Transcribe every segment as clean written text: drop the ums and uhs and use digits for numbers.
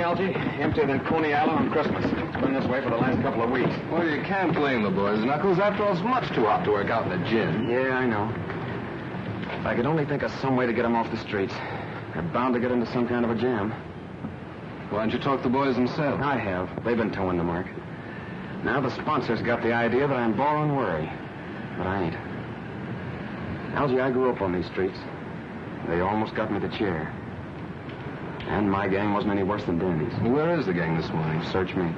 Algie? Emptier than Coney Island on Christmas. It's been this way for the last couple of weeks. Well, you can't blame the boys, Knuckles. After all, it's much too hot to work out in the gin. Yeah, I know. If I could only think of some way to get them off the streets. They're bound to get into some kind of a jam. Why don't you talk to the boys themselves? I have. They've been towing the mark. Now the sponsors got the idea that I'm borrowing worry. But I ain't. Algie, I grew up on these streets. They almost got me the chair. And my gang wasn't any worse than Dandy's. Where is the gang this morning? Search me.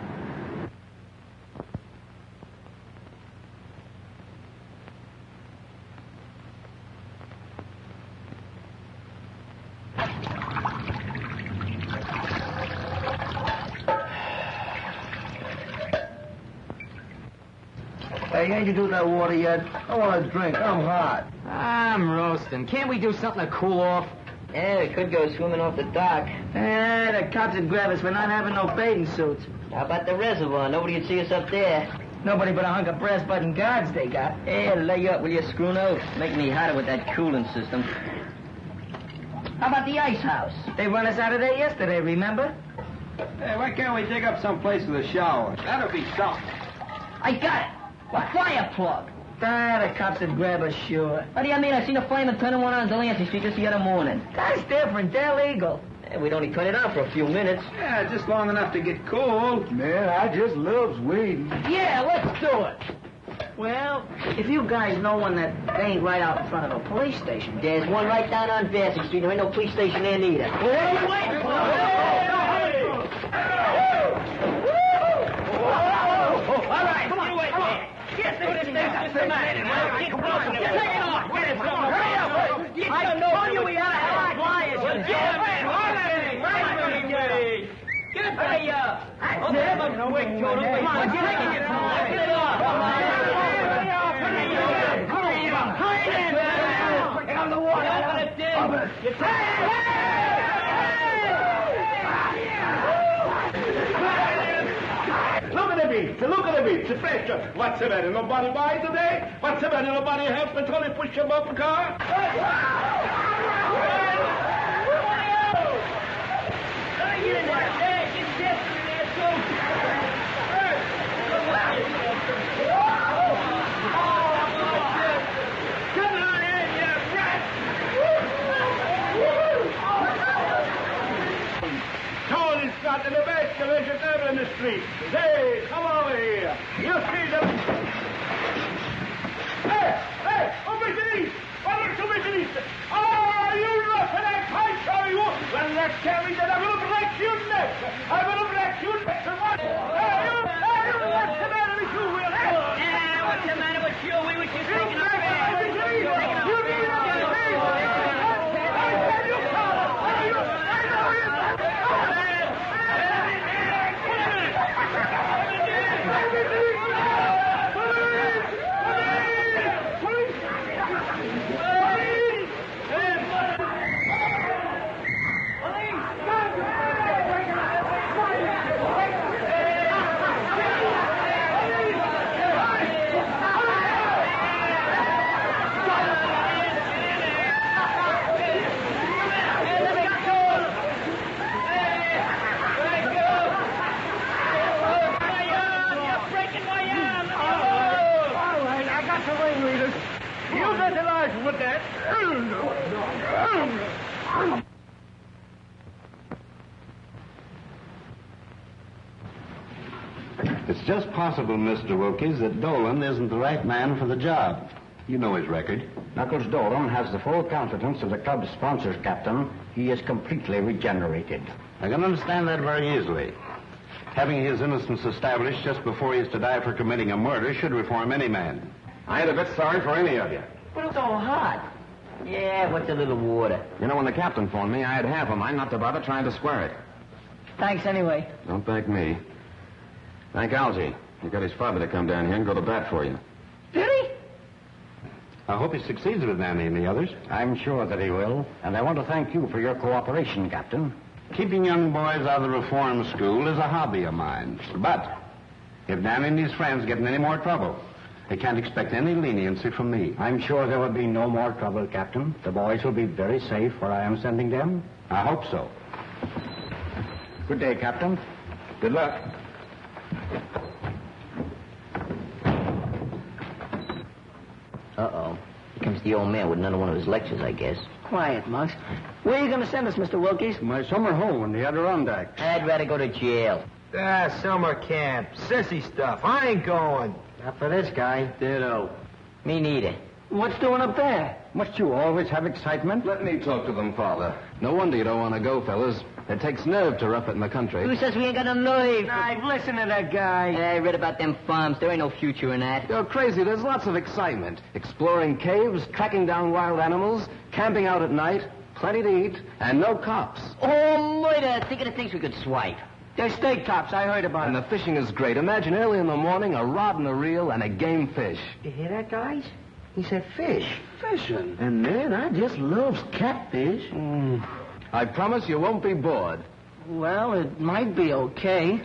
Hey, ain't you do that water yet? I want a drink. I'm hot. I'm roasting. Can't we do something to cool off? Yeah, we could go swimming off the dock. The cops would grab us for not having no bathing suits. How about the reservoir? Nobody would see us up there. Nobody but a hunk of brass button guards they got. Yeah, lay you up, will you, screw nose? Making me hotter with that cooling system. How about the ice house? They run us out of there yesterday, remember? Hey, why can't we dig up some place with a shower? That'll be something. I got it. A fire plug. The cops would grab us, sure. What do you mean? I seen a flamer turning one on Delancey Street just the other morning. That's different. They're legal. Yeah, we'd only turn it on for a few minutes. Yeah, just long enough to get cool. Man, I just loves weed. Yeah, let's do it. Well, if you guys know one that ain't right out in front of a police station. There's one right down on Vassy Street. There ain't no police station there neither. What are you waiting for? All right, come on, you wait there. Get through this thing. What's the matter? Get close. Take it off. Get it. Hurry up. I told you we had a hot flyers. Get it, man. Get it. Hurry up. Oh, have a quick, Toto. Come on, get it. Get it off. Hurry up. Hurry in. Get on the water. Open it, Dick. Look at the beach, the pressure. What's the matter? Nobody buy today? What's the matter? Nobody help me Tony push him off the car? Get in there. Hey, get Chester in there, too. Come on in, you rat. Tony's got the best collision ever in the street. Hey, come over here. You see them? Hey, Obeisoniste! Obeisoniste! Oh, you roughneck! I tell you! Well, let's carry that. I'm going to break your neck. I'm going to break your neck. Hey, what's the matter with you, Will? Yeah, what's the matter with you? We were just taking a bath. With that. It's just possible, Mr. Wilkes, that Dolan isn't the right man for the job. You know his record. Knuckles Dolan has the full confidence of the club's sponsors, Captain. He is completely regenerated. I can understand that very easily. Having his innocence established just before he is to die for committing a murder should reform any man. I ain't a bit sorry for any of you. But it's so hot. Yeah, what's a little water? You know, when the captain phoned me, I had half a mind not to bother trying to square it. Thanks anyway. Don't thank me. Thank Algie. He got his father to come down here and go to bat for you. Did he? I hope he succeeds with Danny and the others. I'm sure that he will. And I want to thank you for your cooperation, Captain. Keeping young boys out of the reform school is a hobby of mine. But if Danny and his friends get in any more trouble, they can't expect any leniency from me. I'm sure there will be no more trouble, Captain. The boys will be very safe where I am sending them. I hope so. Good day, Captain. Good luck. Uh-oh. Here comes the old man with another one of his lectures, I guess. Quiet, Muggs. Where are you going to send us, Mr. Wilkies? My summer home in the Adirondacks. I'd rather go to jail. Summer camp. Sissy stuff. I ain't going. Not for this guy. Ditto. Me neither. What's doing up there? Must you always have excitement? Let me talk to them, Father. No wonder you don't want to go, fellas. It takes nerve to rough it in the country. Who says we ain't got no nerve? I've listened to that guy. I read about them farms. There ain't no future in that. You're crazy. There's lots of excitement. Exploring caves, tracking down wild animals, camping out at night, plenty to eat, and no cops. Oh, murder! Think of the things we could swipe. There's steak tops. I heard about And it. the fishing is great. Imagine early in the morning, a rod and a reel and a game fish. You hear that, guys? He said fish. Fishing. And man, I just loves catfish. I promise you won't be bored. Well, it might be okay.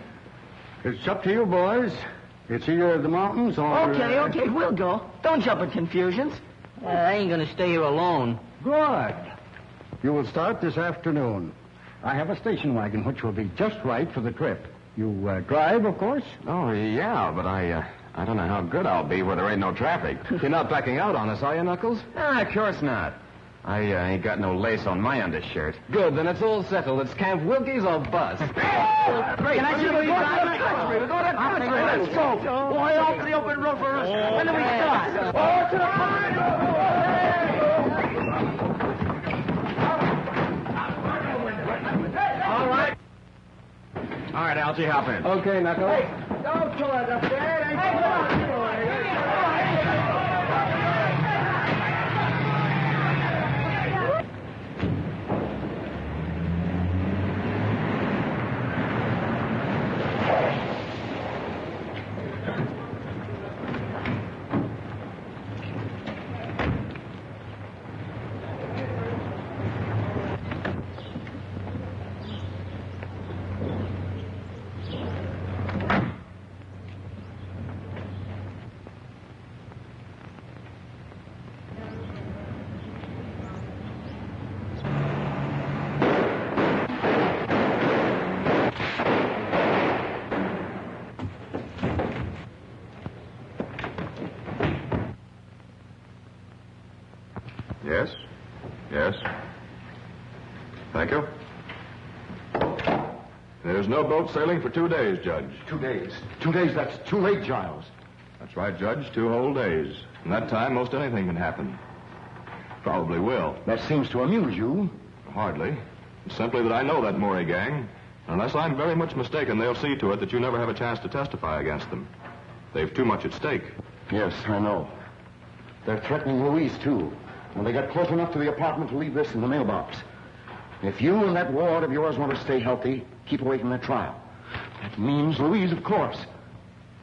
It's up to you, boys. It's either the mountains or... Okay, we'll go. Don't jump in confusions. I ain't gonna stay here alone. Good. You will start this afternoon. I have a station wagon which will be just right for the trip. You drive, of course? Oh, yeah, but I don't know how good I'll be where there ain't no traffic. You're not backing out on us, are you, Knuckles? Of course not. I ain't got no lace on my undershirt. Good, then it's all settled. It's Camp Wilkies or bust. Can I see the country? We're going to country. Let's go. Boy, off the open road for us. When do we start? To the All right, Algie, hop in. Okay, Knuckles. Don't kill us up there. Yes? Yes? Thank you. There's no boat sailing for 2 days, Judge. 2 days. 2 days, that's too late, Giles. That's right, Judge. 2 whole days. In that time, most anything can happen. Probably will. That seems to amuse you. Hardly. It's simply that I know that Murray gang. Unless I'm very much mistaken, they'll see to it that you never have a chance to testify against them. They've too much at stake. Yes, I know. They're threatening Louise, too. When they get close enough to the apartment to leave this in the mailbox. If you and that ward of yours want to stay healthy, keep away from that trial. That means Louise, of course.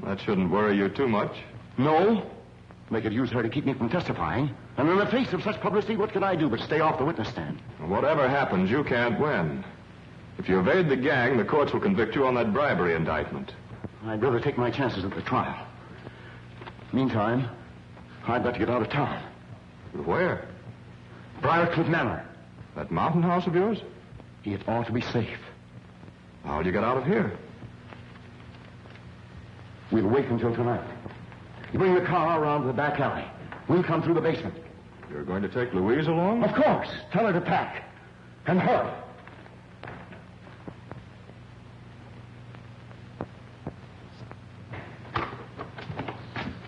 That shouldn't worry you too much. No. They could use her to keep me from testifying. And in the face of such publicity, what could I do but stay off the witness stand? Whatever happens, you can't win. If you evade the gang, the courts will convict you on that bribery indictment. I'd rather take my chances at the trial. Meantime, I'd better get out of town. Where? Briarcliff Manor. That mountain house of yours? It ought to be safe. How'll you get out of here? We'll wait until tonight. You bring the car around to the back alley. We'll come through the basement. You're going to take Louise along? Of course. Tell her to pack. And hurry.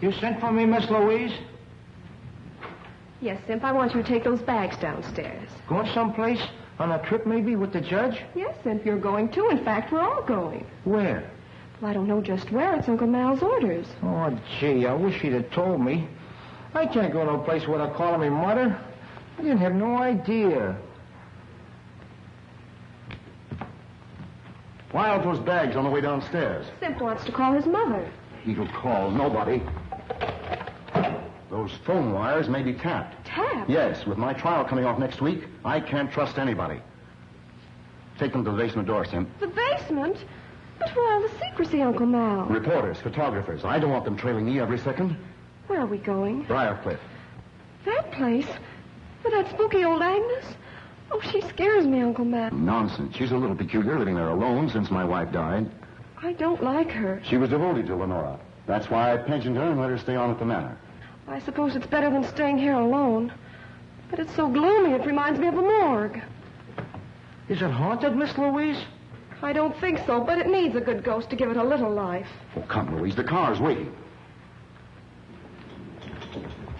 You sent for me, Miss Louise? Yes, Simp, I want you to take those bags downstairs. Going someplace? On a trip, maybe, with the judge? Yes, Simp, you're going too. In fact, we're all going. Where? Well, I don't know just where. It's Uncle Mal's orders. Oh, gee, I wish he'd have told me. I can't go to a place where they're calling me mother. I didn't have no idea. Why out those bags on the way downstairs? Simp wants to call his mother. He'll call nobody. Those phone wires may be tapped. Tapped? Yes, with my trial coming off next week, I can't trust anybody. Take them to the basement door, Simp. The basement? But why all the secrecy, Uncle Mal? Reporters, photographers. I don't want them trailing me every second. Where are we going? Briarcliff. That place? With that spooky old Agnes? Oh, she scares me, Uncle Matt. Nonsense. She's a little peculiar, living there alone since my wife died. I don't like her. She was devoted to Lenora. That's why I pensioned her and let her stay on at the manor. I suppose it's better than staying here alone. But it's so gloomy, it reminds me of a morgue. Is it haunted, Miss Louise? I don't think so, but it needs a good ghost to give it a little life. Oh, come, Louise. The car's waiting.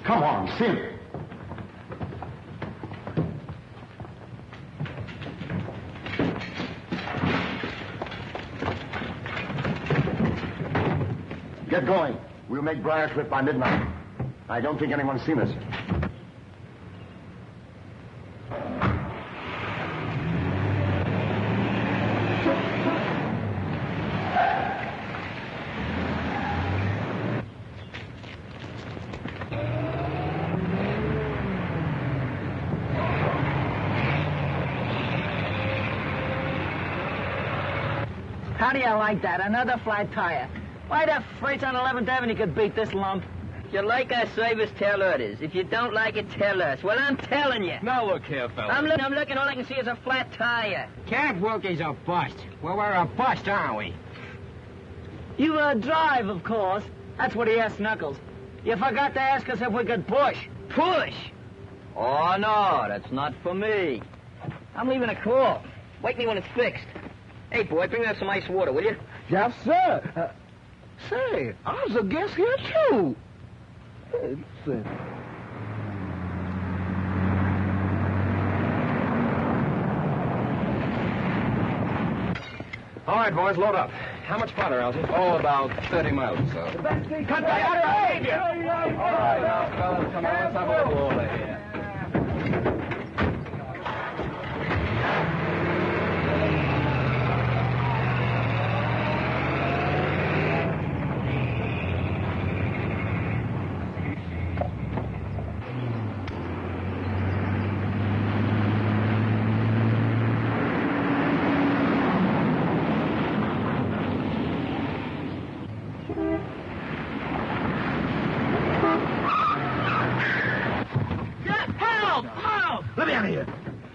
Come on, Sim. Get going. We'll make Briarcliff by midnight. I don't think anyone's seen us. How do you like that? Another flat tire. Why the freights on 11th Avenue could beat this lump? If you like our service, tell others. If you don't like it, tell us. Well, I'm telling you. Now look here, fella. I'm looking. All I can see is a flat tire. Camp Wilkie's a bust. Well, we're a bust, aren't we? You drive, of course. That's what he asked Knuckles. You forgot to ask us if we could push. Push? Oh, no, that's not for me. I'm leaving a call. Wake me when it's fixed. Hey, boy, bring me up some ice water, will you? Yes, sir. Say, I was a guest here, too. All right, boys, load up. How much farther, Elsie? Oh, about 30 miles or so. Cut back out of here! All right, now, fellas, come on, let's have a little over here.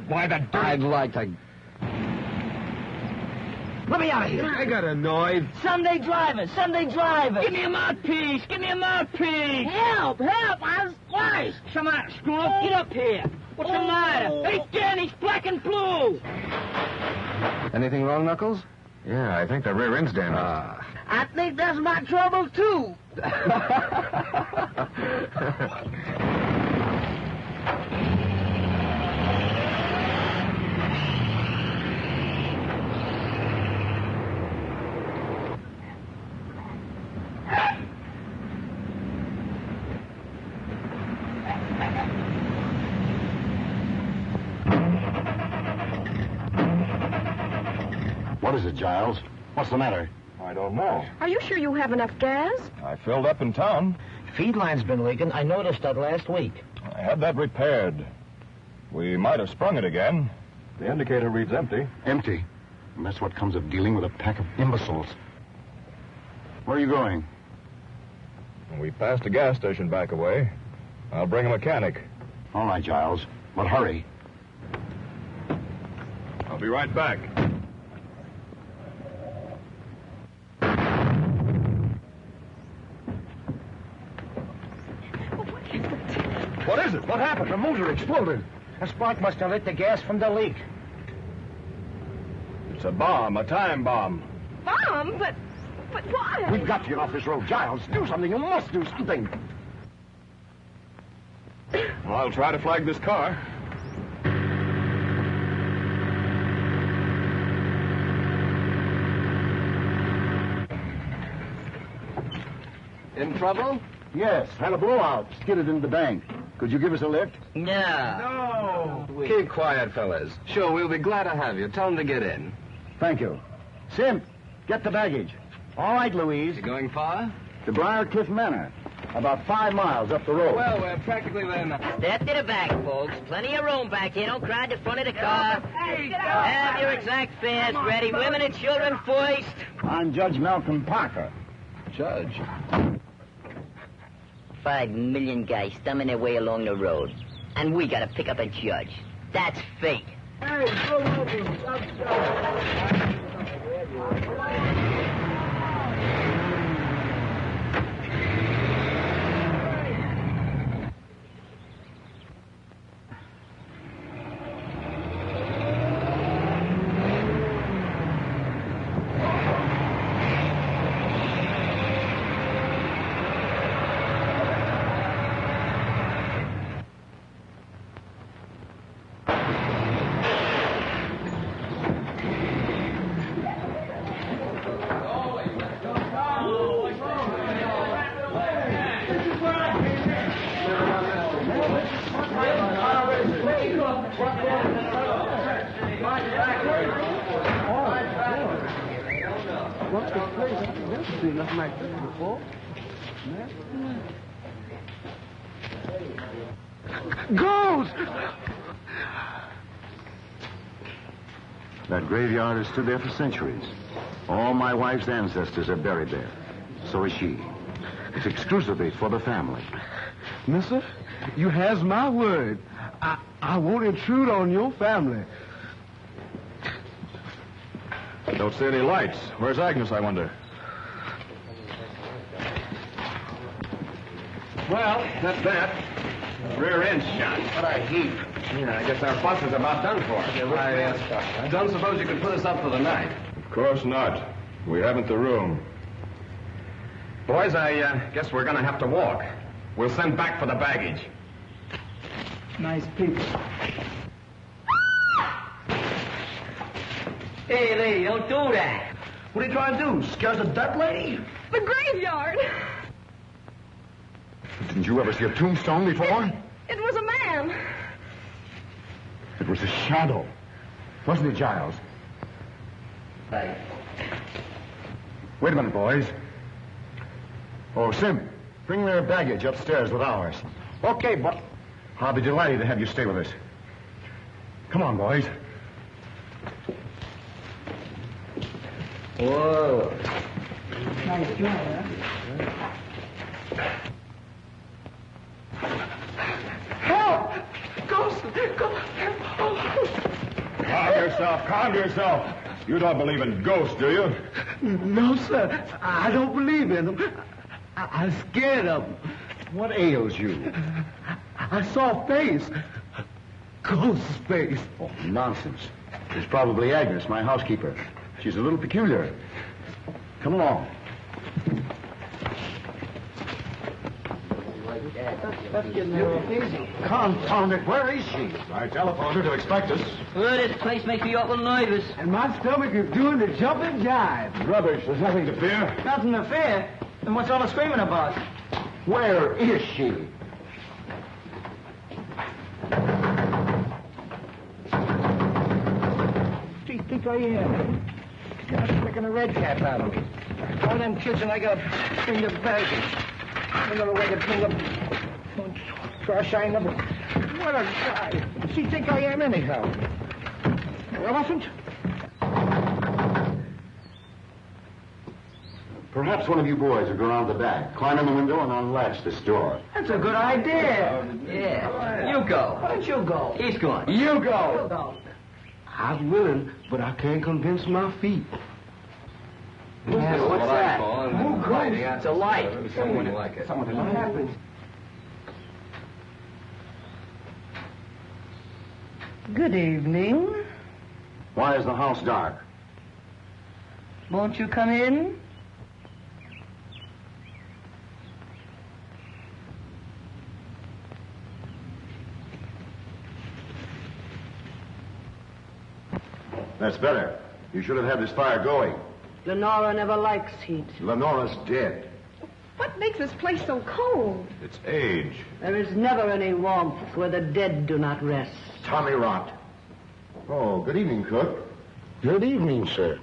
Why the dirt? I'd like to... Let me out of here. I got annoyed. Sunday driver. Give me a mouthpiece. Help. I was twice. Come on, screw up. Get up here. What's the matter? Hey, Dan, he's black and blue. Anything wrong, Knuckles? Yeah, I think the rear end's damaged. I think that's my trouble, too. What is it, Giles? What's the matter? I don't know. Are you sure you have enough gas? I filled up in town. Feed line's been leaking. I noticed that last week. I had that repaired. We might have sprung it again. The indicator reads empty. Empty. And that's what comes of dealing with a pack of imbeciles. Where are you going? We passed a gas station back away. I'll bring a mechanic. All right, Giles. But hurry. I'll be right back. What is it? What happened? The motor exploded. A spark must have lit the gas from the leak. It's a bomb, a time bomb. Bomb? But why? We've got to get off this road. Giles, do something. You must do something. Well, I'll try to flag this car. In trouble? Yes, had a blowout. Skidded into the bank. Could you give us a lift? No. Keep quiet, fellas. Sure, we'll be glad to have you. Tell them to get in. Thank you. Simp, get the baggage. All right, Louise. You going far? To Briarcliff Manor. About 5 miles up the road. Well, we're practically there now. Step to the back, folks. Plenty of room back here. Don't crowd the front of the car. Have your exact fares ready. Women and children first. I'm Judge Malcolm Parker. Judge. 5 million guys thumbing their way along the road. And we gotta pick up a judge. That's fate. Hey, go over. What's the place? I've never seen nothing like this before. Ghost! That graveyard has stood there for centuries. All my wife's ancestors are buried there. So is she. It's exclusively for the family. Mister, you has my word. I won't intrude on your family. Don't see any lights. Where's Agnes, I wonder? Well, that's that. Rear end shot. What a heap. Yeah, I guess our bus is about done for. I don't suppose you could put us up for the night. Of course not. We haven't the room. Boys, I guess we're going to have to walk. We'll send back for the baggage. Nice people. Hey, lady, don't do that. What are you trying to do? Scare the dead lady? The graveyard. Didn't you ever see a tombstone before? It was a man. It was a shadow. Wasn't it, Giles? Right. Wait a minute, boys. Oh, Sim, bring their baggage upstairs with ours. Okay, but... I'll be delighted to have you stay with us. Come on, boys. Whoa. Nice job, huh? Help! Ghost! Calm yourself, calm yourself. You don't believe in ghosts, do you? No, sir. I don't believe in them. I'm scared of them. What ails you? I saw a face. A ghost's face. Oh, nonsense. It's probably Agnes, my housekeeper. She's a little peculiar. Come along. Confound it, where is she? I telephoned her to expect us. Well, this place makes me awful nervous. And my stomach is doing the jumping jive. Rubbish, there's nothing to fear. Nothing to fear. Then what's all the screaming about? Where is she? What do you think I am? I'm making a red cap out of me. All them kids and I gotta bring the baggage. Another way to bring up... Trash I never... What a guy. What's he think I am anyhow? An elephant? Perhaps one of you boys will go around the back, climb in the window, and unlatch this door. That's a good idea. Yeah. You go. Why don't you go? He's going. You go. I'm willing, but I can't convince my feet. Yeah, what's that? Who goes? It's a light. Someone like it. What happened? Good evening. Why is the house dark? Won't you come in? That's better. You should have had this fire going. Lenora never likes heat. Lenora's dead. What makes this place so cold? It's age. There is never any warmth where the dead do not rest. Tommy rot. Oh, good evening, cook. Good evening, sir.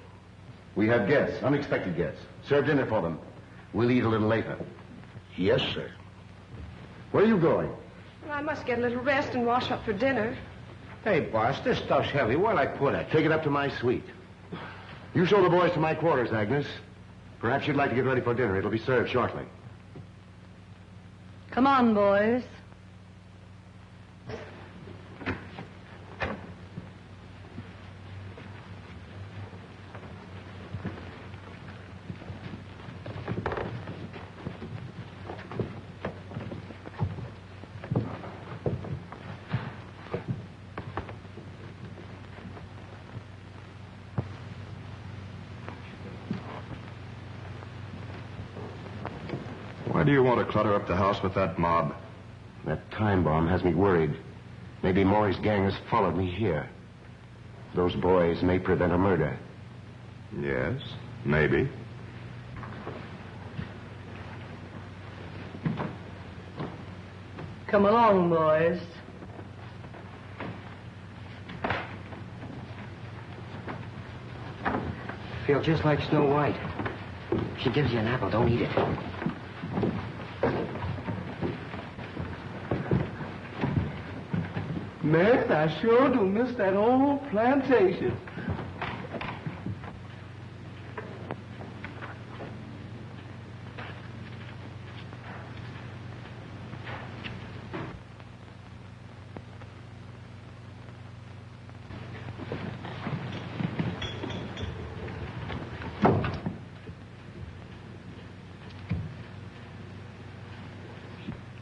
We have guests, unexpected guests. Serve dinner for them. We'll eat a little later. Yes, sir. Where are you going? Well, I must get a little rest and wash up for dinner. Hey, boss, this stuff's heavy. Where'll I put it? Take it up to my suite. You show the boys to my quarters, Agnes. Perhaps you'd like to get ready for dinner. It'll be served shortly. Come on, boys. do you want to clutter up the house with that mob? That time bomb has me worried. Maybe Maury's gang has followed me here. Those boys may prevent a murder. Yes, maybe. Come along, boys. Feel just like Snow White. If she gives you an apple, don't eat it. Man, I sure do miss that old plantation.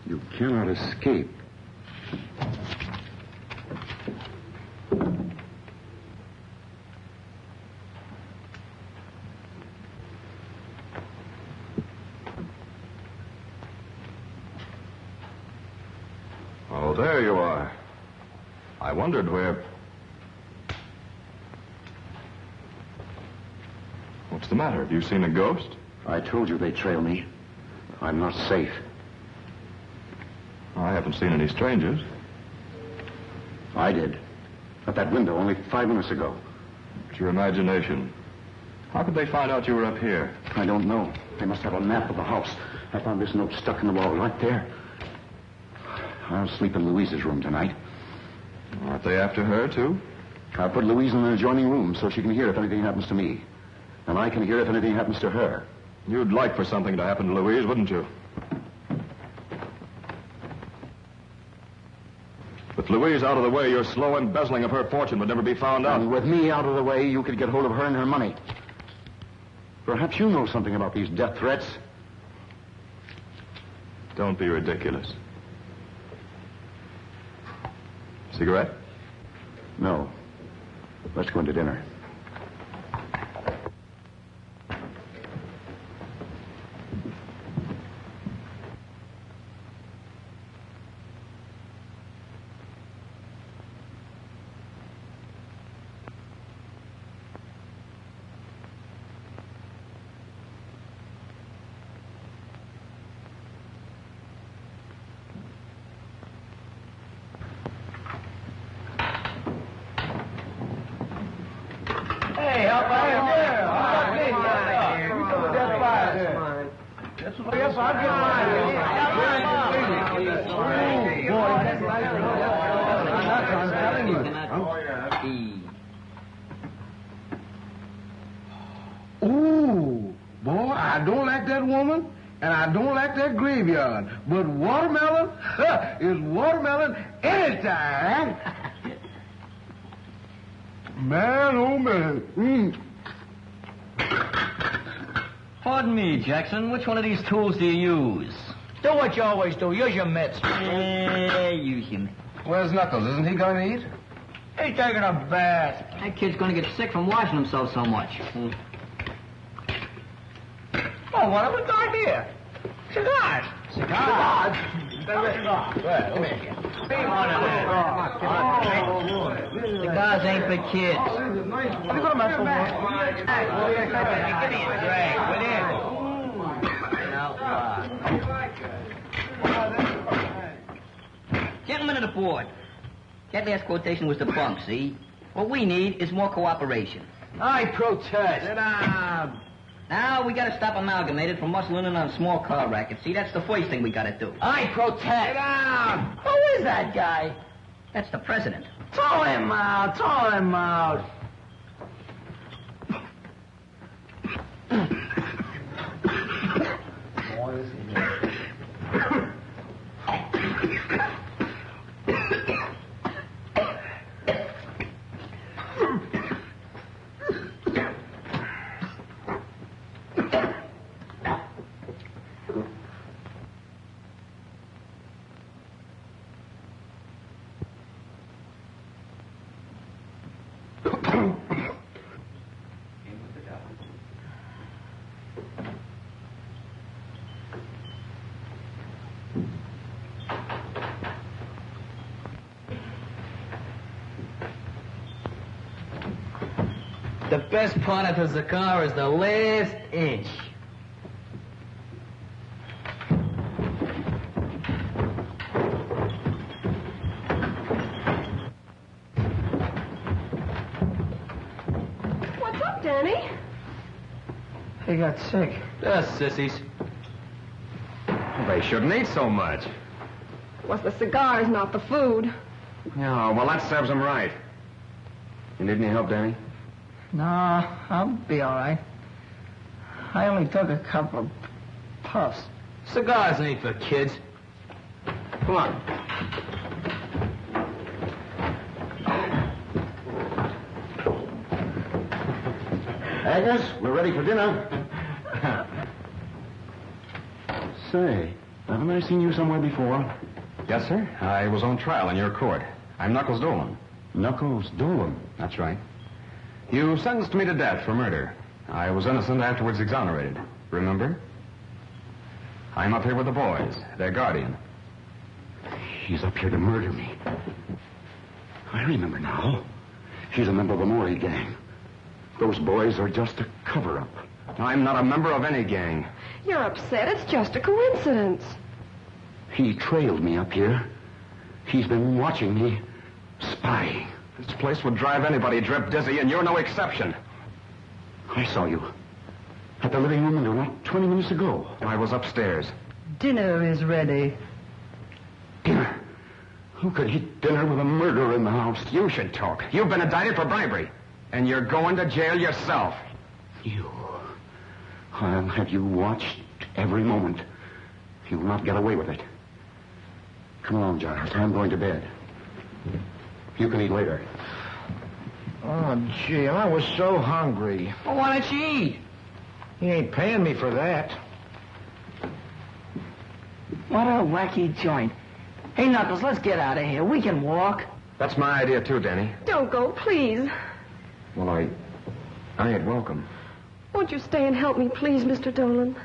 You cannot escape. Oh, there you are. I wondered where... What's the matter? Have you seen a ghost? I told you they'd trail me. I'm not safe. I haven't seen any strangers. I did. At that window only 5 minutes ago. It's your imagination. How could they find out you were up here? I don't know. They must have a map of the house. I found this note stuck in the wall right there. I'll sleep in Louise's room tonight. Aren't they after her, too? I'll put Louise in an adjoining room so she can hear if anything happens to me. And I can hear if anything happens to her. You'd like for something to happen to Louise, wouldn't you? With Louise out of the way, your slow embezzling of her fortune would never be found out. And with me out of the way, you could get hold of her and her money. Perhaps you know something about these death threats. Don't be ridiculous. Cigarette? No. Let's go into dinner. Ooh, boy, I don't like that woman, and I don't like that graveyard. But watermelon is watermelon anytime. Man, oh man. Pardon me, Jackson. Which one of these tools do you use? Do what you always do. Use your mitts. Use him. Where's Knuckles? Isn't he going to eat? He's taking a bath. That kid's going to get sick from washing himself so much. Oh, what have we got here? Cigars. Cigars? Come here. Cigars ain't for kids. What are you going to mess with? Give me a drink, will you? Gentlemen of the board, that last quotation was the bunk, see? What we need is more cooperation. I protest. Sit down. Now, we gotta stop Amalgamated from muscling in on small car rackets. See, that's the first thing we gotta do. I protest. Sit down. Who is that guy? That's the president. Throw him out. Throw him out. The best part of the cigar is the last inch. What's up, Danny? He got sick. Sissies. They shouldn't eat so much. It was the cigars, not the food. Yeah, well, that serves him right. You need any help, Danny? No, I'll be all right. I only took a couple of puffs. Cigars ain't for kids. Come on. Agnes, we're ready for dinner. Say, haven't I seen you somewhere before? Yes, sir. I was on trial in your court. I'm Knuckles Dolan. Knuckles Dolan? That's right. You sentenced me to death for murder. I was innocent, afterwards exonerated. Remember? I'm up here with the boys, their guardian. He's up here to murder me. I remember now. He's a member of the Maury gang. Those boys are just a cover-up. I'm not a member of any gang. You're upset. It's just a coincidence. He trailed me up here. He's been watching me, spying. This place would drive anybody drip dizzy, and you're no exception. I saw you at the living room window not 20 minutes ago. I was upstairs. Dinner is ready. Dinner? Who could eat dinner with a murderer in the house? You should talk. You've been indicted for bribery, and you're going to jail yourself. You. I'll have you watched every moment. You'll not get away with it. Come along, Giles. I'm going to bed. You can eat later. Oh, gee, I was so hungry. Well, why don't you eat? He ain't paying me for that. What a wacky joint. Hey, Knuckles, let's get out of here. We can walk. That's my idea, too, Danny. Don't go, please. Well, I ain't welcome. Won't you stay and help me, please, Mr. Dolan?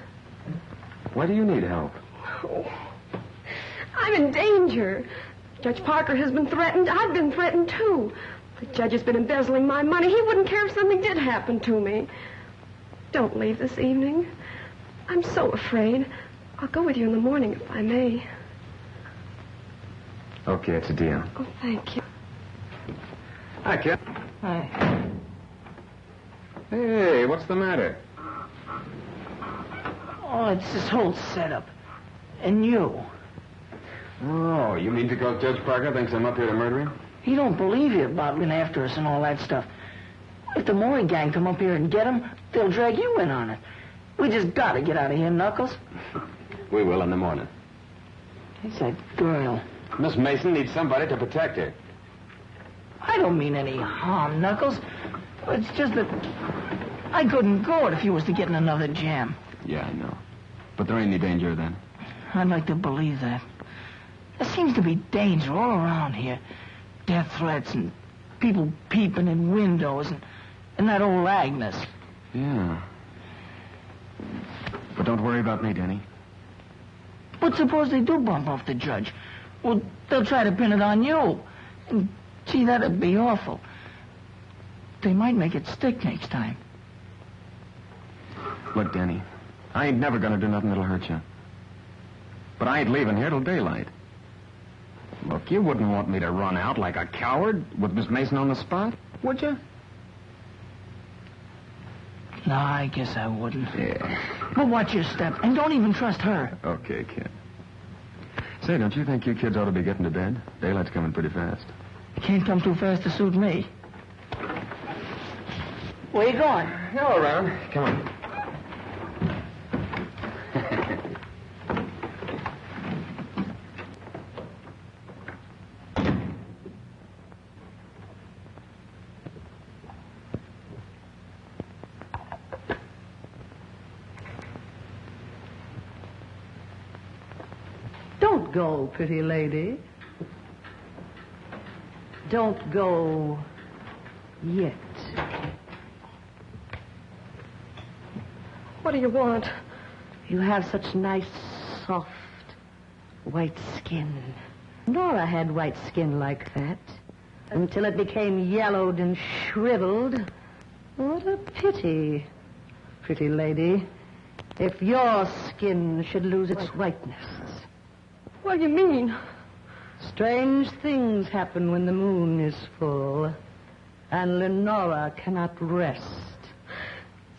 Why do you need help? Oh, I'm in danger. Judge Parker has been threatened. I've been threatened, too. The judge has been embezzling my money. He wouldn't care if something did happen to me. Don't leave this evening. I'm so afraid. I'll go with you in the morning, if I may. Okay, it's a deal. Oh, thank you. Hi, kid. Hi. Hey, what's the matter? Oh, it's this whole setup. And you. Oh, you mean because Judge Parker thinks I'm up here to murder him? He don't believe you about being after us and all that stuff. If the Maury gang come up here and get him, they'll drag you in on it. We just gotta get out of here, Knuckles. We will in the morning. It's that girl. Miss Mason needs somebody to protect her. I don't mean any harm, Knuckles. It's just that I couldn't go it if you was to get in another jam. Yeah, I know. But there ain't any danger then. I'd like to believe that. There seems to be danger all around here. Death threats and people peeping in windows and that old Agnes. Yeah. But don't worry about me, Danny. But suppose they do bump off the judge? Well, they'll try to pin it on you. And, gee, that'd be awful. They might make it stick next time. Look, Danny, I ain't never gonna do nothing that'll hurt you. But I ain't leaving here till daylight. Look, you wouldn't want me to run out like a coward with Miss Mason on the spot, would you? No, I guess I wouldn't. Yeah. But watch your step, and don't even trust her. Okay, kid. Say, don't you think you kids ought to be getting to bed? Daylight's coming pretty fast. Can't come too fast to suit me. Where you going? Go around. Come on. Don't go, pretty lady. Don't go yet. What do you want? You have such nice, soft, white skin. Nora had white skin like that until it became yellowed and shriveled. What a pity, pretty lady, if your skin should lose its whiteness. What do you mean? Strange things happen when the moon is full, and Lenora cannot rest.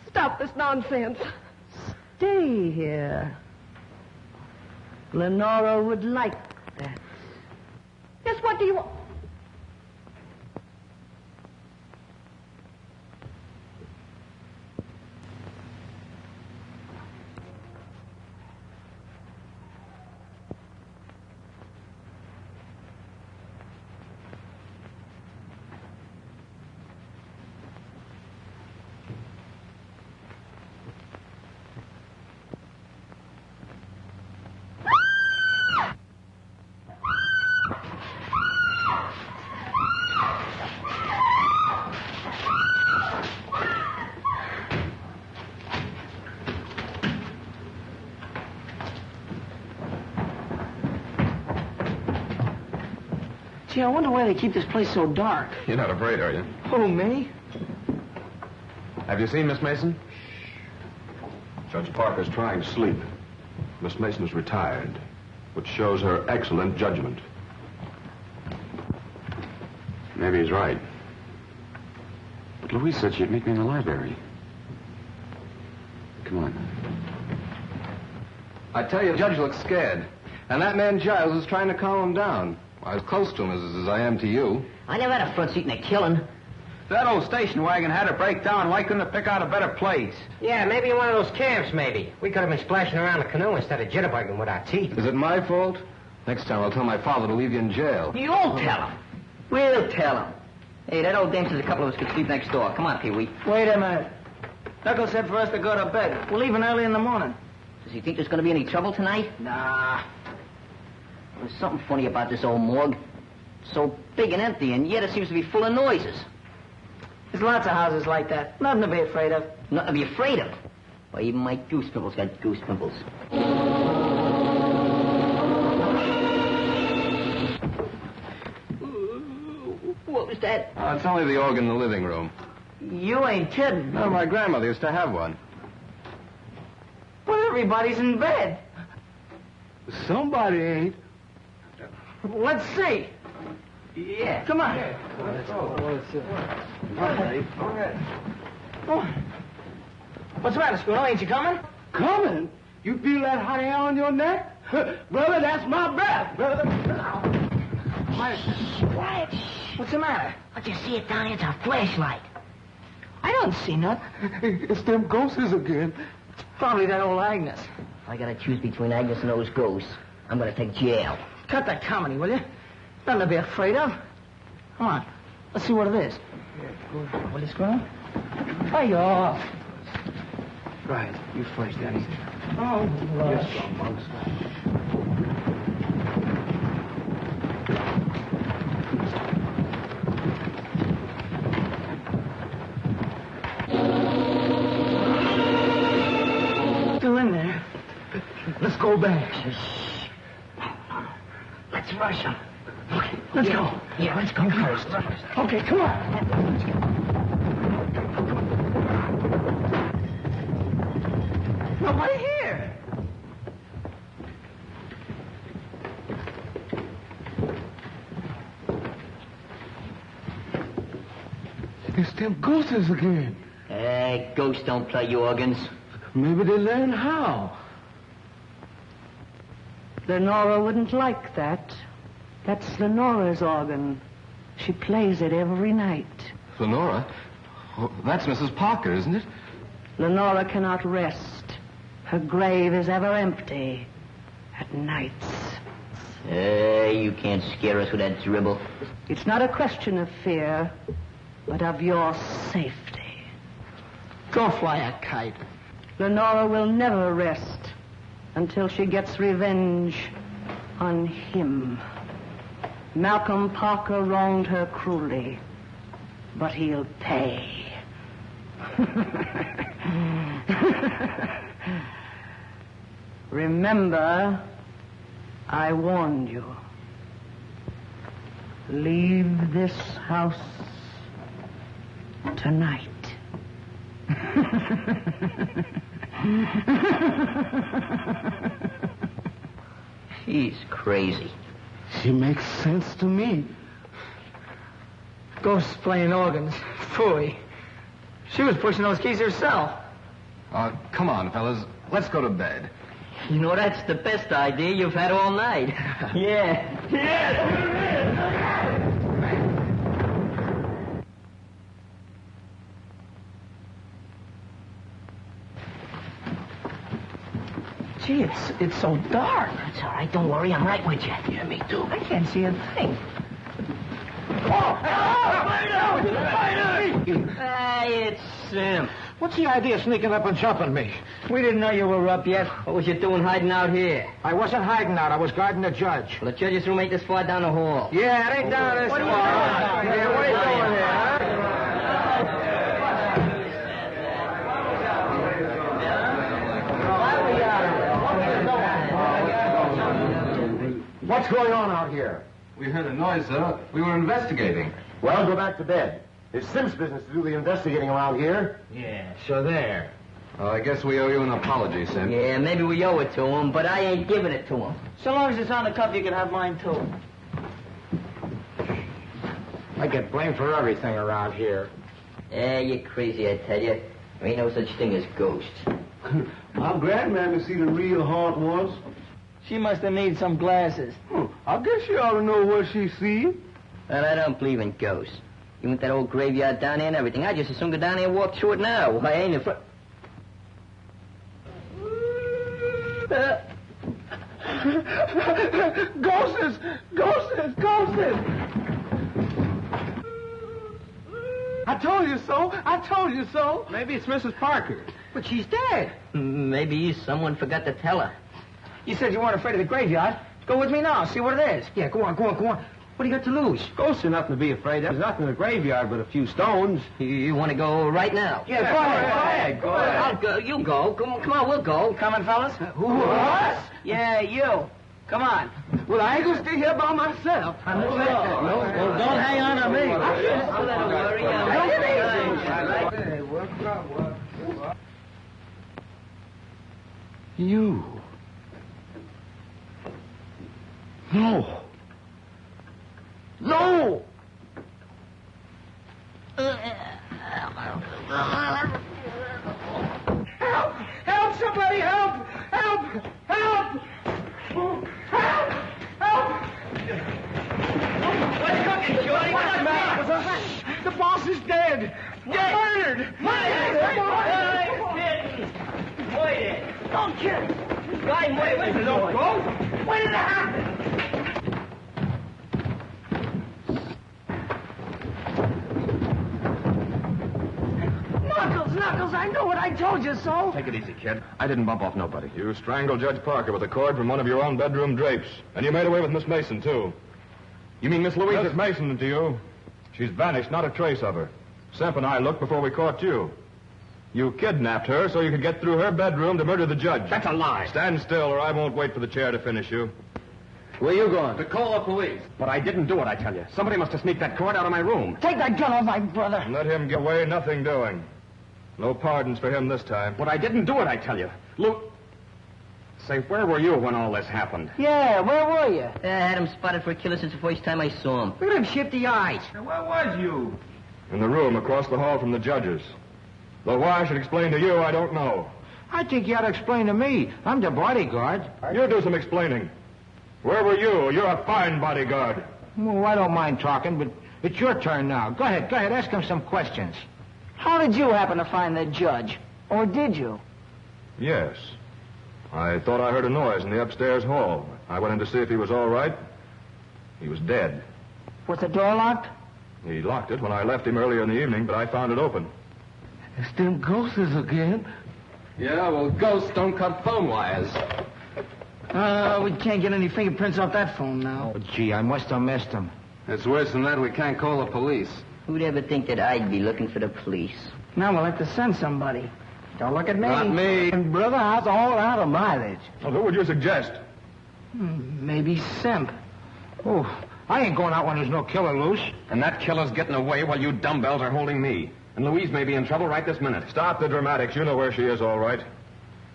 Stop this nonsense. Stay here. Lenora would like that. Yes, what do you want? Gee, I wonder why they keep this place so dark. You're not afraid, are you? Oh, me? Have you seen Miss Mason? Judge Parker's trying to sleep. Miss Mason is retired, which shows her excellent judgment. Maybe he's right. But Louise said she'd meet me in the library. Come on. I tell you, the judge looks scared. And that man Giles is trying to calm him down. As close to him as I am to you. I never had a front seat in a killing. That old station wagon had to break down. Why couldn't it pick out a better place? Yeah, maybe in one of those camps, maybe. We could have been splashing around the canoe instead of jitterbugging with our teeth. Is it my fault? Next time I'll tell my father to leave you in jail. You'll tell him. We'll tell him. Hey, that old dame says a couple of us could sleep next door. Come on, Pee-wee. Wait a minute. Knuckles said for us to go to bed. We're leaving early in the morning. Does he think there's going to be any trouble tonight? Nah. There's something funny about this old morgue. So big and empty, and yet it seems to be full of noises. There's lots of houses like that. Nothing to be afraid of. Nothing to be afraid of. Why, even my goose pimples got goose pimples. What was that? It's only the organ in the living room. You ain't kidding. No, my grandmother used to have one. But everybody's in bed. Somebody ain't. Let's see. Yeah. Come on. Let's go. What's the matter, Schooner? Ain't you coming? Coming? You feel that hot air on your neck? Brother, that's my breath, brother. Quiet. What's the matter? What you see it down here? It's a flashlight. I don't see nothing. It's them ghosts again. Probably that old Agnes. If I gotta choose between Agnes and those ghosts, I'm gonna take jail. Cut that comedy, will you? Nothing to be afraid of. Come on. Let's see what it is. Will you screw? Hey, you're off. Right. You first, Daddy. Oh, Yes, some monks. Still in there. Let's go back. Let's rush them. Okay, let's go. Yeah, let's go first. Okay, come on. Nobody here. It's them ghosts again. Hey, ghosts don't play organs. Maybe they learn how. Lenora wouldn't like that. That's Lenora's organ. She plays it every night. Lenora? Oh, that's Mrs. Parker, isn't it? Lenora cannot rest. Her grave is ever empty at nights. Hey, you can't scare us with that dribble. It's not a question of fear, but of your safety. Go fly a kite. Lenora will never rest until she gets revenge on him. Malcolm Parker wronged her cruelly, but he'll pay. Remember, I warned you. Leave this house tonight. She's crazy. She makes sense to me. Ghosts playing organs. Phooey. She was pushing those keys herself. Come on, fellas. Let's go to bed. You know, that's the best idea you've had all night. Yeah. Gee, it's so dark. That's all right. Don't worry. I'm right with you. Yeah, me too. I can't see a thing. It's Sim. What's the idea of sneaking up and jumping me? We didn't know you were up yet. What was you doing hiding out here? I wasn't hiding out. I was guarding the judge. Well, the judge's room ain't this far down the hall. Yeah, it ain't down this far. Yeah, what are you doing here, huh? What's going on out here? We heard a noise, sir. We were investigating. Well, go back to bed. It's Sim's business to do the investigating around here. Yeah, so there. Well, I guess we owe you an apology, Sim. Yeah, maybe we owe it to him, but I ain't giving it to him. So long as it's on the cuff, you can have mine, too. I get blamed for everything around here. Yeah, you're crazy, I tell you. There ain't no such thing as ghosts. I'm glad, ma'am, to see the real haunt was. She must have need some glasses. I guess you ought to know what she see. Well, I don't believe in ghosts. You want that old graveyard down there and everything. I just as soon go down there and walk through it now. I ain't afraid. Ghosts! Ghosts! Ghosts! I told you so. I told you so. Maybe it's Mrs. Parker. But she's dead. Maybe someone forgot to tell her. You said you weren't afraid of the graveyard. Go with me now. See what it is. Yeah, go on. What do you got to lose? Ghosts are nothing to be afraid of. There's nothing in the graveyard but a few stones. You want to go right now? Yeah, go ahead. Go ahead. I'll go. You go. Come on, we'll go. Coming, fellas? Who, us? Yeah, you. Come on. Well, I ain't gonna stay here by myself. I know that. No, don't hang on to me. You. No. No! Help! Help! Somebody help! Help! Help! Help! Help! What's cooking, Shorty? What's the matter? The boss is dead! Murdered! Wait. Don't kill him. Guy, wait. Don't go. When did it happen? Knuckles, I know it. I told you so. Take it easy, kid. I didn't bump off nobody. You strangled Judge Parker with a cord from one of your own bedroom drapes. And you made away with Miss Mason, too. You mean Miss Louise? Miss Mason to you. She's vanished, not a trace of her. Semp and I looked before we caught you. You kidnapped her so you could get through her bedroom to murder the judge. That's a lie. Stand still or I won't wait for the chair to finish you. Where you going? To call the police. But I didn't do it, I tell you. Somebody must have sneaked that cord out of my room. Take that gun off my brother. And let him get away, nothing doing. No pardons for him this time. But I didn't do it, I tell you. Luke. Say, where were you when all this happened? Yeah, where were you? I had him spotted for a killer since the first time I saw him. Look at him shifty eyes. Where was you? In the room across the hall from the judges. Though why I should explain to you, I don't know. I think you ought to explain to me. I'm the bodyguard. You do some explaining. Where were you? You're a fine bodyguard. Well, I don't mind talking, but it's your turn now. Go ahead. Ask him some questions. How did you happen to find the judge? Or did you? Yes. I thought I heard a noise in the upstairs hall. I went in to see if he was all right. He was dead. Was the door locked? He locked it when I left him earlier in the evening, but I found it open. It's them ghosts again. Yeah, well, ghosts don't cut phone wires. We can't get any fingerprints off that phone now. Oh, gee, I must have missed him. It's worse than that. We can't call the police. Who'd ever think that I'd be looking for the police? Now we'll have to send somebody. Don't look at me. Not me. And brother, how's all out of mileage? Well, who would you suggest? Maybe Simp. Oh, I ain't going out when there's no killer loose. And that killer's getting away while you dumbbells are holding me. And Louise may be in trouble right this minute. Stop the dramatics. You know where she is, all right.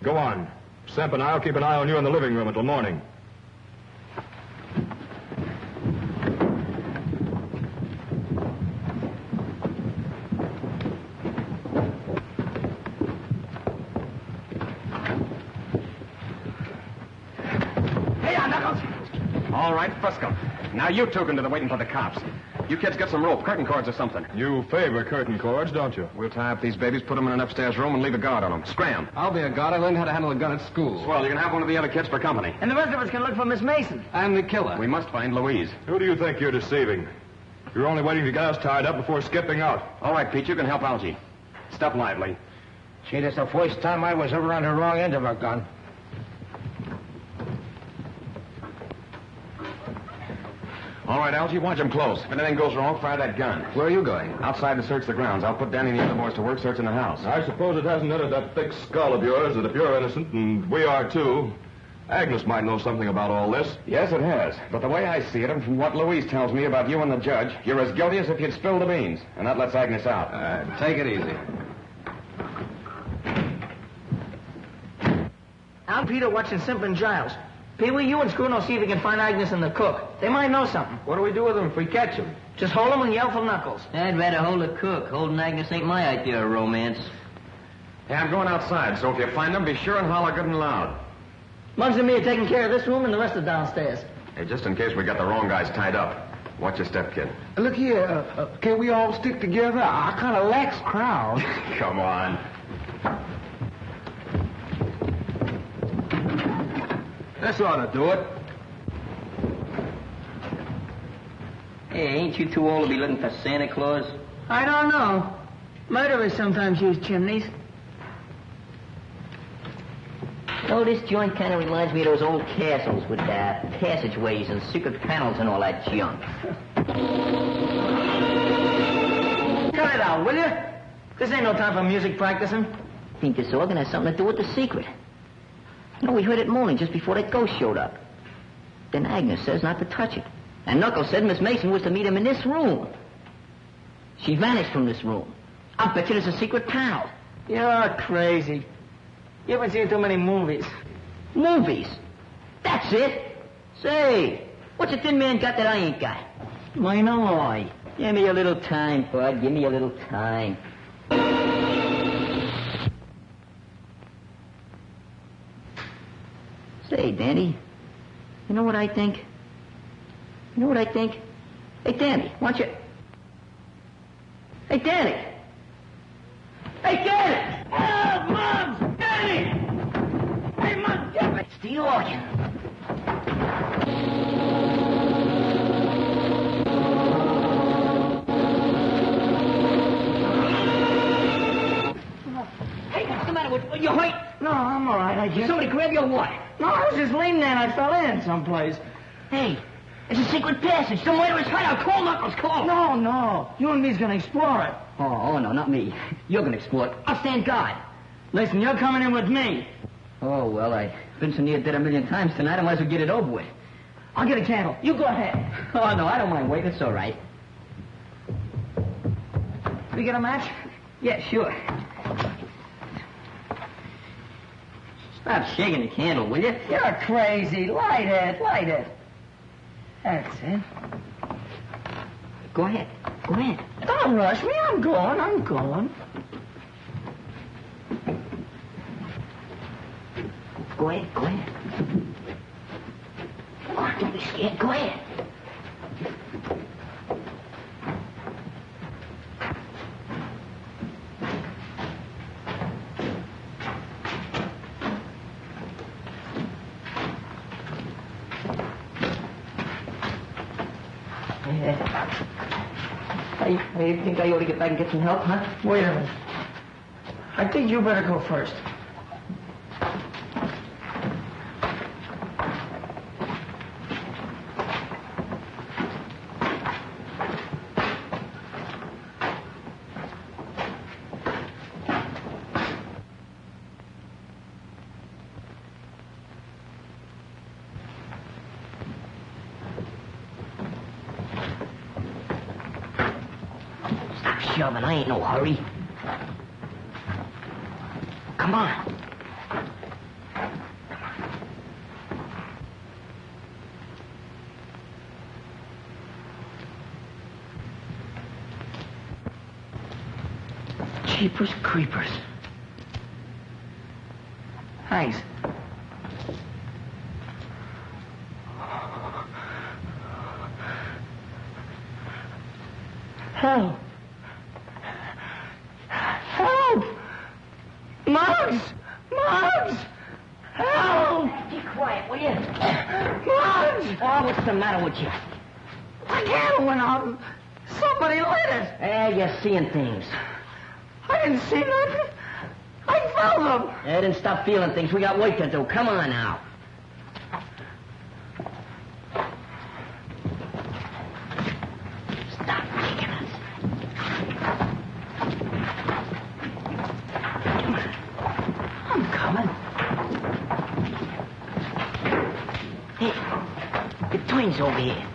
Go on. Semp and I'll keep an eye on you in the living room until morning. All right, Frisco. Now you two can do the waiting for the cops. You kids get some rope, curtain cords or something. You favor curtain cords, don't you? We'll tie up these babies, put them in an upstairs room, and leave a guard on them. Scram. I'll be a guard. I learned how to handle a gun at school. Well, you can have one of the other kids for company. And the rest of us can look for Miss Mason. I'm the killer. We must find Louise. Who do you think you're deceiving? You're only waiting to get us tied up before skipping out. All right, Pete, you can help Algie. Step lively. Gee, that's the first time I was ever on the wrong end of a gun. All right, Algie, watch him close. If anything goes wrong, fire that gun. Where are you going? Outside to search the grounds. I'll put Danny and the other boys to work searching the house. I suppose it hasn't entered that thick skull of yours that if you're innocent, and we are too, Agnes might know something about all this. Yes, it has. But the way I see it, and from what Louise tells me about you and the judge, you're as guilty as if you'd spilled the beans. And that lets Agnes out. Take it easy. I'm Peter watching Simp and Giles. Pee-wee, you and Scruno see if you can find Agnes and the cook. They might know something. What do we do with them if we catch them? Just hold them and yell for Knuckles. I'd rather hold a cook. Holding Agnes ain't my idea of romance. Hey, I'm going outside, so if you find them, be sure and holler good and loud. Muggs and me are taking care of this room and the rest are downstairs. Hey, just in case we got the wrong guys tied up. Watch your step, kid. Look here, can we all stick together? I kind of lacks crowd. Come on. This ought to do it. Hey, ain't you too old to be looking for Santa Claus? I don't know. Murderers sometimes use chimneys. Oh, this joint kind of reminds me of those old castles with passageways and secret panels and all that junk. Cut it out, will you? This ain't no time for music practicing. I think this organ has something to do with the secret. You know, we heard it moaning just before that ghost showed up. Then Agnes says not to touch it. And Knuckles said Miss Mason was to meet him in this room. She vanished from this room. I'll bet you there's a secret panel. You're crazy. You haven't seen too many movies. Movies? That's it. Say, what's a thin man got that I ain't got? Mine eye. Give me a little time, Bud. Give me a little time. Say, Danny, you know what I think? You know what I think? Hey, Danny, why don't you... Hey, Danny! Hey, Danny! Oh, Mom! Danny! Hey, Mom, get me! It's the organ. Hey, what's the matter with you? Hurt? No, I'm all right. Did somebody grab you or what? No, I was just leaning there and I fell in someplace. Hey, it's a secret passage. Somewhere it's hideout. Call Knuckles, call. No. You and me's gonna explore it. Oh, no, not me. You're gonna explore it. I'll stand guard. Listen, you're coming in with me. Oh, well, I've been so near dead a million times tonight, I might as well get it over with. I'll get a candle. You go ahead. Oh, no, I don't mind waiting. It's all right. We get a match? Yeah, sure. Stop shaking the candle, will you? You're crazy. Light it. That's it. Go ahead. Don't rush me. I'm going. Go ahead. Come on, don't be scared. Go ahead. I think I ought to get back and get some help, huh? Wait a minute. I think you better go first. shoving. I ain't no hurry. Come on. Jeepers creepers. Thanks. Help! Help! Muggs! Muggs! Help! Be quiet, will you? Muggs! Oh, what's the matter with you? My candle went out. Somebody lit it. You're seeing things. I didn't see nothing. I felt them. Then stop feeling things. We got work to do. Come on now. Stop kicking us. I'm coming. Hey, the twins over here.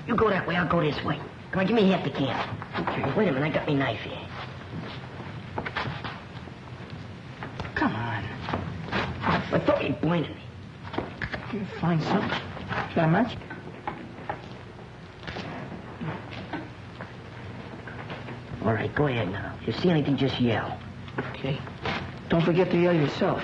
You go that way, I'll go this way. Come on, give me half the can. Wait a minute, I got my knife here. Come on. But don't be blinding me. You find something? Got a match? All right, go ahead now. If you see anything, just yell. Okay. Don't forget to yell yourself.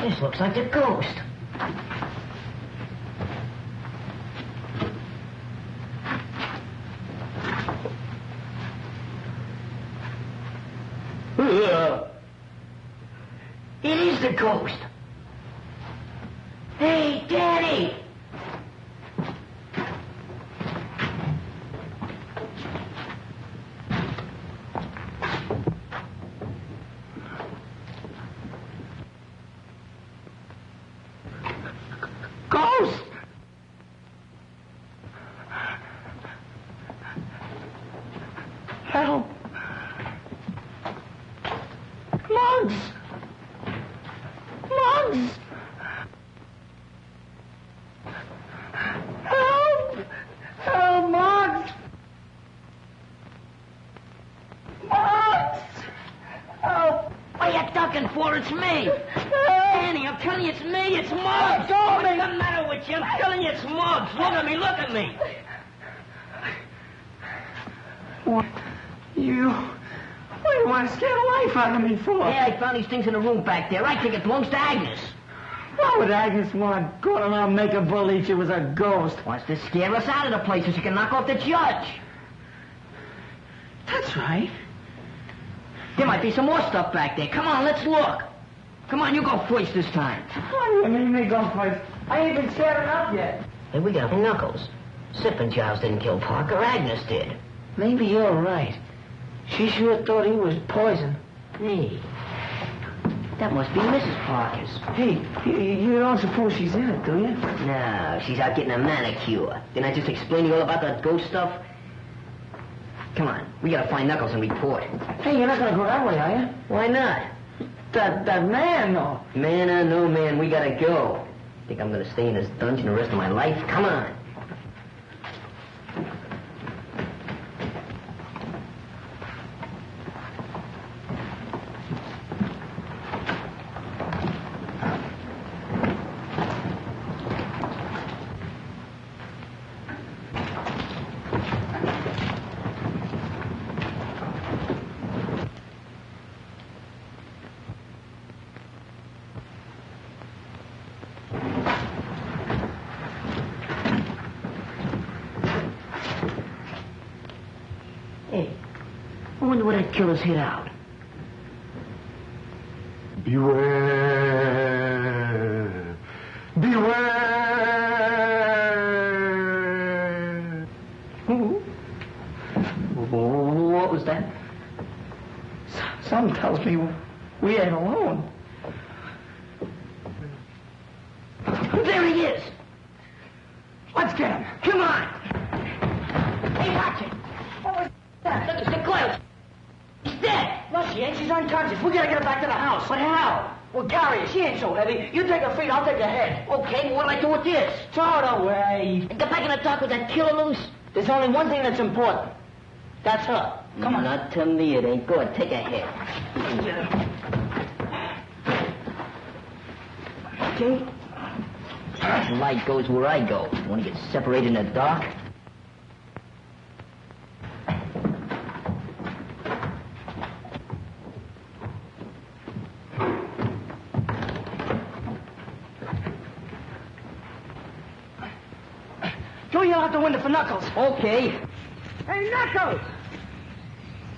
This looks like a ghost. It is the ghost. Hey, Daddy! Ghost! Help! Muggs! Muggs! Help! Help, Muggs! Muggs! Help! What are you ducking for? It's me! Danny, I'm telling you, it's me. It's Muggs. What's the matter with you? I'm telling you, it's Muggs. Look at me. Look at me. What? What do you want to scare the life out of me for? Yeah, I found these things in the room back there. I think it belongs to Agnes. Why would Agnes want to go around make a believe she was a ghost? Wants to scare us out of the place so she can knock off the judge. That's right. There might be some more stuff back there. Come on, let's look. Come on, you go first this time. What do you mean me go first? I ain't been scared enough yet. Hey, we got Knuckles. Sippin' Giles didn't kill Parker. Agnes did. Maybe you're right. She sure thought he was poison. Hey, that must be Mrs. Parker's. Hey, you don't suppose she's in it, do you? No, she's out getting a manicure. Didn't I just explain to you all about that ghost stuff? Come on, we gotta find Knuckles and report. Hey, you're not gonna go that way, are you? Why not? That man, though. Man or no man, we gotta go. Think I'm gonna stay in this dungeon the rest of my life? Come on. wonder where that killer's hid out. Beware. Beware. What was that? Something tells me we ain't alone. There he is. Let's get him. Come on. Hey, watch it. What was that? Look, it's the Coyle. She's dead. No, she ain't. She's unconscious. We gotta get her back to the house. But how? We'll carry her. She ain't so heavy. You take her feet, I'll take her head. Okay, well, what'll I do with this? Throw it away. Get back in the dock with that killer loose? There's only one thing that's important. That's her. Come on. Not to me, it ain't. Go ahead, take her head. Okay. The light goes where I go. Want to get separated in the dark? Throw you out the window for Knuckles. Okay. Hey, Knuckles!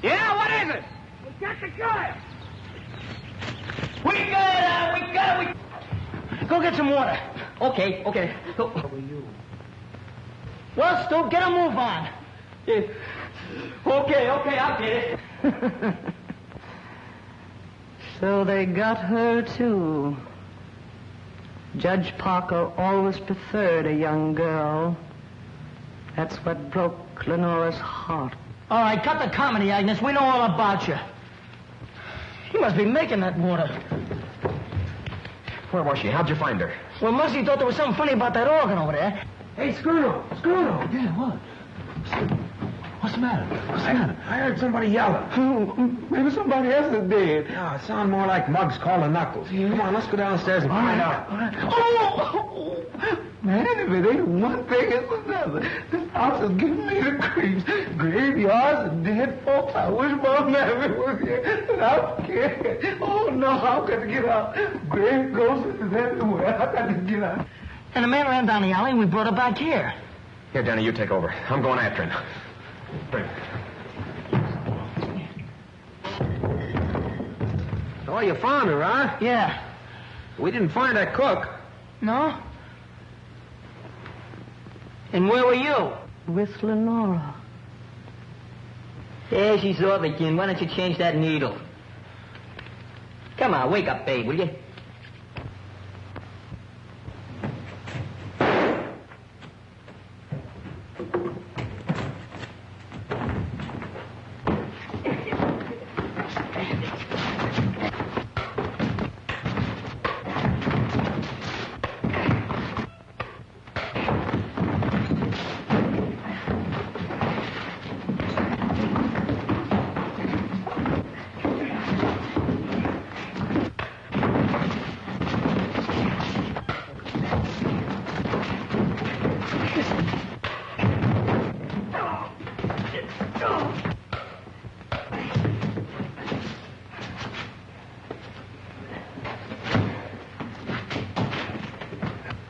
Yeah, what is it? We got the guy. We got it. Go get some water. Okay. Go. Well, Stu, get a move on. Okay, I'll get it. So they got her, too. Judge Parker always preferred a young girl. That's what broke Lenora's heart. All right, cut the comedy, Agnes. We know all about you. You must be making that water. Where was she? How'd you find her? Well, Mercy thought there was something funny about that organ over there. Hey, Skirtle. Yeah, what? What's the matter? I heard somebody yelling. Maybe somebody else is dead. No, it sounded more like Muggs calling Knuckles. Come on, let's go downstairs and find out. Oh! Man, if it ain't one thing, it's another. This house is giving me the creeps. Graveyards and dead folks. I wish Mom Mary was here. And I'm scared. Oh, no, I've got to get out. Grave ghosts is everywhere. I've got to get out. And the man ran down the alley and we brought her back here. Here, Danny, you take over. I'm going after him. Bring. Oh, you found her, huh? Yeah. We didn't find that cook. No? And where were you? With Lenora. There she's off again. Why don't you change that needle? Come on, wake up, babe, will you?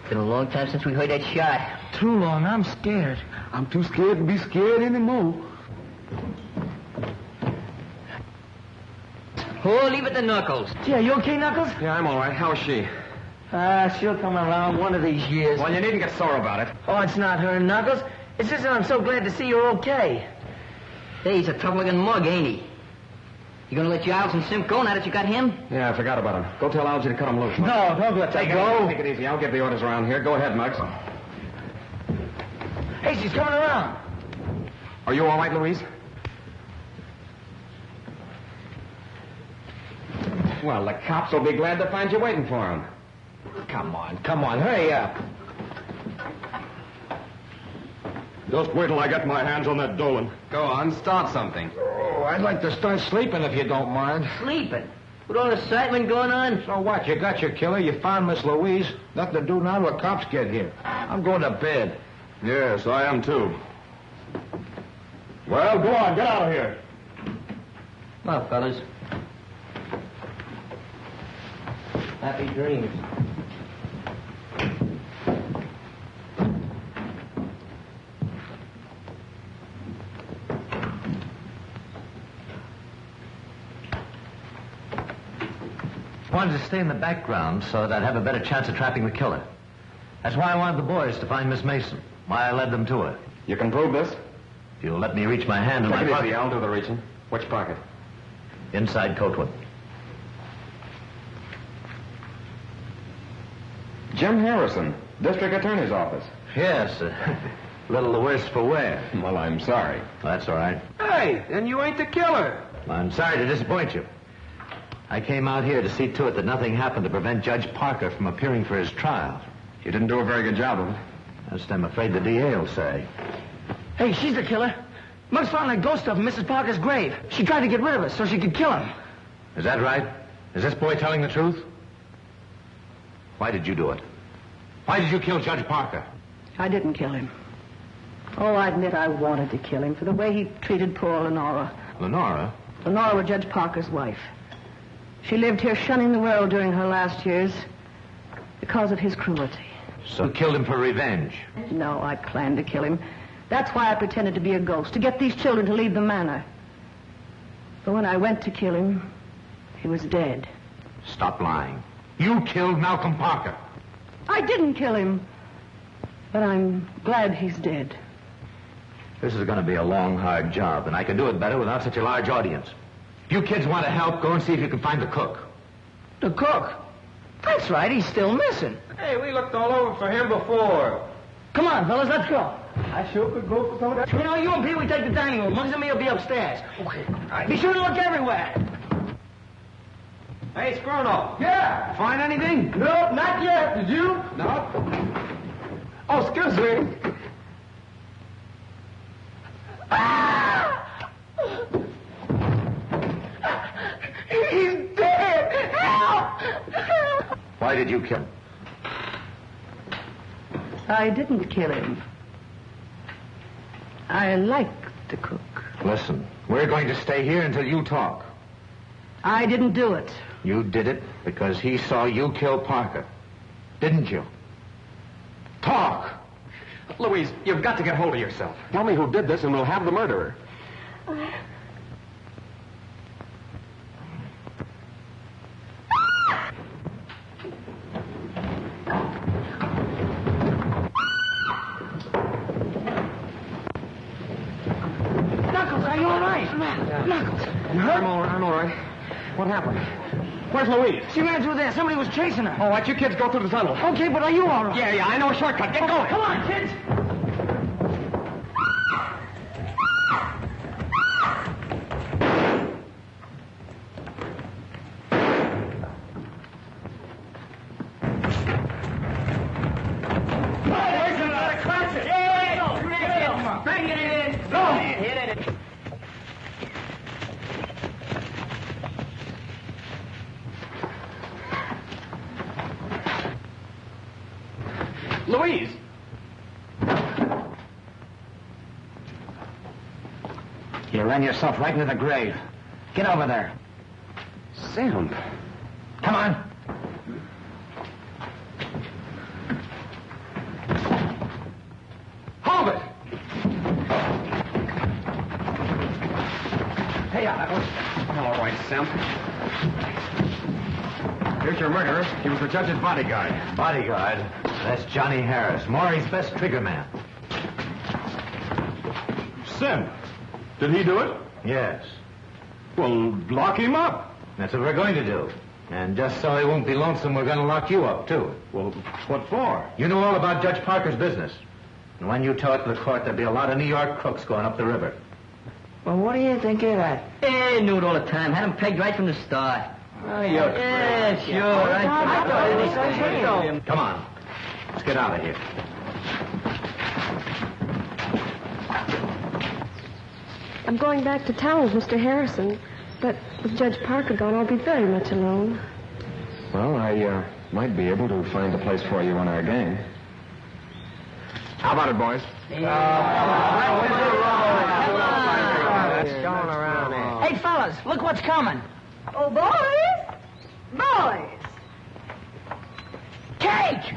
Been a long time since we heard that shot. Too long. I'm scared. I'm too scared to be scared anymore. Oh, leave it to Knuckles. Yeah, you okay, Knuckles? Yeah, I'm all right. How's she? She'll come around one of these years. Well, you needn't get sore about it. Oh, it's not her, Knuckles. It's just that I'm so glad to see you're okay. Hey, he's a tough-looking mug, ain't he? You gonna let Giles and Simp go now that you got him? Yeah, I forgot about him. Go tell Algie to cut him loose. No, don't let that go. Take it easy. I'll give the orders around here. Go ahead, Muggs. Hey, she's coming around. Are you all right, Louise? Well, the cops will be glad to find you waiting for them. Come on, hurry up. Just wait till I get my hands on that Dolan. Go on, start something. Oh, I'd like to start sleeping if you don't mind. Sleeping? With all the excitement going on? So what? You got your killer, you found Miss Louise. Nothing to do now till the cops get here. I'm going to bed. Yes, I am too. Well, go on, get out of here. Well, fellas. Happy dreams. wanted to stay in the background so that I'd have a better chance of trapping the killer. That's why I wanted the boys to find Miss Mason. Why I led them to her. You can prove this? If you'll let me reach my hand in my Take it pocket. easy, I'll do the reaching. Which pocket? Inside coatwood. Jim Harrison, District Attorney's Office. Yes, a little the worse for wear. Well, I'm sorry. That's all right. Hey, then you ain't the killer. I'm sorry to disappoint you. I came out here to see to it that nothing happened to prevent Judge Parker from appearing for his trial. You didn't do a very good job of it. That's what I'm afraid the DA will say. Hey, she's the killer. Muggs found that ghost stuff in Mrs. Parker's grave. She tried to get rid of us so she could kill him. Is that right? Is this boy telling the truth? Why did you do it? Why did you kill Judge Parker? I didn't kill him. Oh, I admit I wanted to kill him for the way he treated poor Lenora. Lenora? Lenora was Judge Parker's wife. She lived here shunning the world during her last years because of his cruelty. So you killed him for revenge? No, I planned to kill him. That's why I pretended to be a ghost, to get these children to leave the manor. But when I went to kill him, he was dead. Stop lying. You killed Malcolm Parker. I didn't kill him, but I'm glad he's dead. This is going to be a long, hard job, and I can do it better without such a large audience. If you kids want to help, go and see if you can find the cook. The cook? That's right, he's still missing. Hey, we looked all over for him before. Come on, fellas, let's go. I sure could go for some of that. You know, you and Pee Wee take the dining room. Muggs and me will be upstairs. Okay. Be sure to look everywhere. Hey, Skrono. Yeah. Find anything? No, not yet. Did you? No. Oh, excuse me. He's dead. Help! Why did you kill him? I didn't kill him. I liked the cook. Listen, we're going to stay here until you talk. I didn't do it. You did it because he saw you kill Parker. Didn't you? Talk! Louise, you've got to get hold of yourself. Tell me who did this and we'll have the murderer. Knuckles, are you all right? Knuckles, you hurt? I'm all right. What happened? Where's Louise? She ran through there. Somebody was chasing her. All right, you kids go through the tunnel. Okay, but are you all right? Yeah, I know a shortcut. Get going. Come on, kids. Louise! You ran yourself right into the grave. Get over there. Sam. Come on. Hold it! Hey, All right, Sam. Here's your murderer. He was the judge's bodyguard. Bodyguard? That's Johnny Harris, Maury's best trigger man. Sim, did he do it? Yes. Well, lock him up. That's what we're going to do. And just so he won't be lonesome, we're going to lock you up, too. Well, what for? You know all about Judge Parker's business. And when you tell it to the court, there'll be a lot of New York crooks going up the river. Well, what do you think of that? Hey, knew it all the time. Had him pegged right from the start. Yeah, sure. Come on. Let's get out of here. I'm going back to town with Mr. Harrison, but with Judge Parker gone, I'll be very much alone. Well, I might be able to find a place for you on our gang. How about it, boys? Hey, fellas, look what's coming. Oh, boys! Boys! Cake!